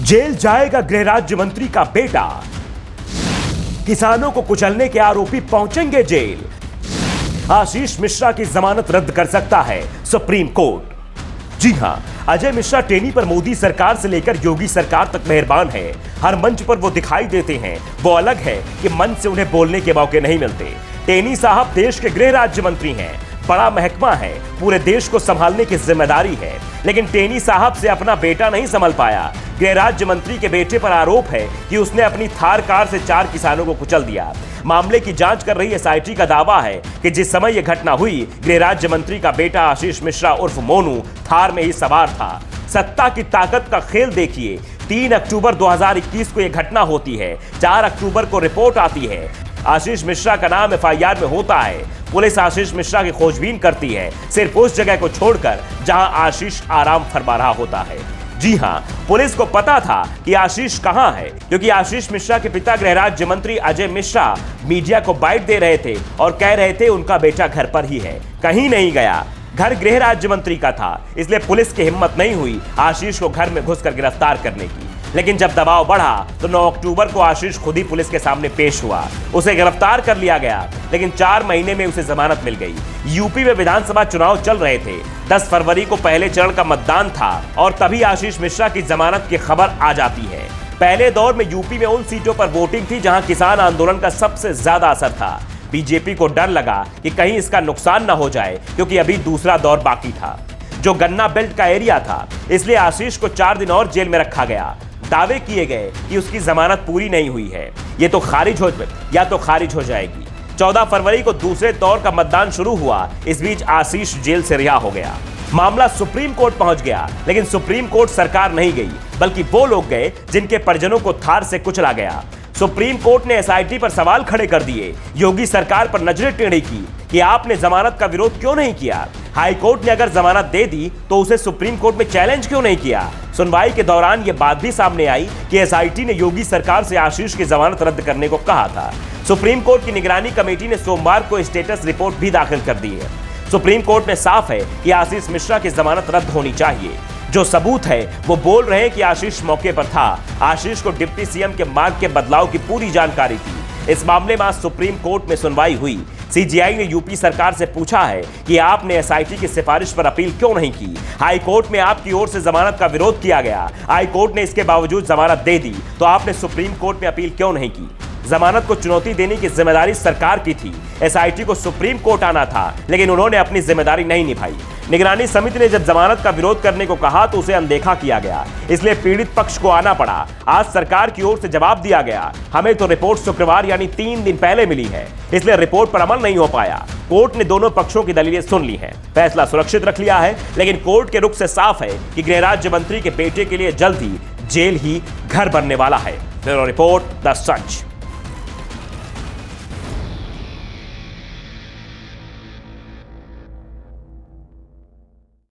Jail जाएगा गृह राज्य मंत्री का बेटा। किसानों को कुचलने के आरोपी पहुंचेंगे जेल। आशीष मिश्रा की जमानत रद्द कर सकता है सुप्रीम कोर्ट। जी हां, अजय मिश्रा टेनी पर मोदी सरकार से लेकर योगी सरकार तक मेहरबान है। हर मंच पर वो दिखाई देते हैं। वो अलग है कि मंच से उन्हें बोलने के मौके नहीं मिलते। टेनी साहब देश के गृह राज्य मंत्री हैं। बड़ा महकमा है, पूरे देश को संभालने की जिम्मेदारी है, लेकिन टेनी साहब से अपना बेटा नहीं संभल पाया। गृह राज्य मंत्री के बेटे पर आरोप है कि उसने अपनी थार कार से 4 किसानों को कुचल दिया। मामले की जांच कर रही एसआईटी का दावा है कि जिस समय यह घटना हुई, गृह राज्य मंत्री का बेटा आशीष मिश्रा उर्फ मोनू थार में ही सवार था। सत्ता की ताकत का खेल देखिए। 3 अक्टूबर 2021 को यह घटना होती है। 4 अक्टूबर को रिपोर्ट आती है। आशीष मिश्रा का नाम एफआईआर में होता है। पुलिस आशीष मिश्रा की खोजबीन करती है, सिर्फ उस जगह को छोड़कर जहां आशीष आराम फरमा रहा होता है। जी हां, पुलिस को पता था कि आशीष कहां है, क्योंकि आशीष मिश्रा के पिता गृह राज्य मंत्री अजय मिश्रा मीडिया को बाइट दे रहे थे और कह रहे थे उनका बेटा घर पर ही है, कहीं नहीं गया। घर गृह राज्य मंत्री का था, इसलिए पुलिस की हिम्मत नहीं हुई आशीष को घर में घुसकर गिरफ्तार करने की। लेकिन जब दबाव बढ़ा तो 9 अक्टूबर को आशीष खुद ही पुलिस के सामने पेश हुआ। उसे गिरफ्तार कर लिया गया, लेकिन 4 महीने में उसे जमानत मिल गई। यूपी में विधानसभा चुनाव चल रहे थे। 10 फरवरी को पहले चरण का मतदान था और तभी आशीष मिश्रा की जमानत की खबर आ जाती है। पहले दौर में यूपी में उन सीटों पर वोटिंग थी जहां किसान आंदोलन का सबसे ज्यादा असर था। बीजेपी को डर लगा कि कहीं इसका नुकसान न हो जाए, क्योंकि अभी दूसरा दौर बाकी था जो गन्ना बेल्ट का एरिया था। इसलिए आशीष को 4 दिन और जेल में रखा गया। दावे किए गए कि उसकी जमानत पूरी नहीं हुई है, ये तो खारिज हो जाएगी। 14 फरवरी को दूसरे दौर का मतदान शुरू हुआ। इस बीच आशीष जेल से रिहा हो गया। मामला सुप्रीम कोर्ट पहुंच गया, लेकिन सुप्रीम कोर्ट सरकार नहीं गई, बल्कि वो लोग गए जिनके परिजनों को थार से कुचला गया। सुप्रीम कोर्ट ने एसआईटी पर सवाल खड़े कर दिए। योगी सरकार पर नजरें टेढ़ी की कि आपने जमानत का विरोध क्यों नहीं किया। हाई कोर्ट ने अगर जमानत दे दी तो उसे सुप्रीम कोर्ट में चैलेंज क्यों नहीं किया। सुनवाई के दौरान यह बात भी सामने आई कि एसआईटी ने योगी सरकार से आशीष की जमानत रद्द करने को कहा था। सुप्रीम कोर्ट की निगरानी कमेटी ने सोमवार को स्टेटस रिपोर्ट भी दाखिल कर दी है। सुप्रीम कोर्ट में साफ है कि आशीष मिश्रा की जमानत रद्द होनी चाहिए। जो सबूत है वो बोल रहे हैं कि आशीष मौके पर था। आशीष को डिप्टी सीएम के मार्ग के बदलाव की पूरी जानकारी थी। इस मामले में आज सुप्रीम कोर्ट में सुनवाई हुई। सीजीआई ने यूपी सरकार से पूछा है कि आपने एसआईटी की सिफारिश पर अपील क्यों नहीं की। हाई कोर्ट में आपकी ओर से जमानत का विरोध किया गया। हाई कोर्ट ने इसके बावजूद जमानत दे दी, तो आपने सुप्रीम कोर्ट में अपील क्यों नहीं की। जमानत को चुनौती देने की जिम्मेदारी सरकार की थी। एसआईटी को सुप्रीम कोर्ट आना था, लेकिन उन्होंने अपनी जिम्मेदारी नहीं निभाई। निगरानी समिति ने जब जमानत का विरोध करने को कहा तो उसे अनदेखा किया गया, इसलिए पीड़ित पक्ष को आना पड़ा। आज सरकार की ओर से जवाब दिया गया। हमें तो रिपोर्ट शुक्रवार यानी 3 दिन पहले मिली है, इसलिए रिपोर्ट पर अमल नहीं हो पाया। कोर्ट ने दोनों पक्षों की दलीलें सुन ली हैं, फैसला सुरक्षित रख लिया है, लेकिन कोर्ट के रुख से साफ है कि गृह राज्य मंत्री के बेटे के लिए जल्द ही जेल ही घर बनने वाला है। Bureau report, the such.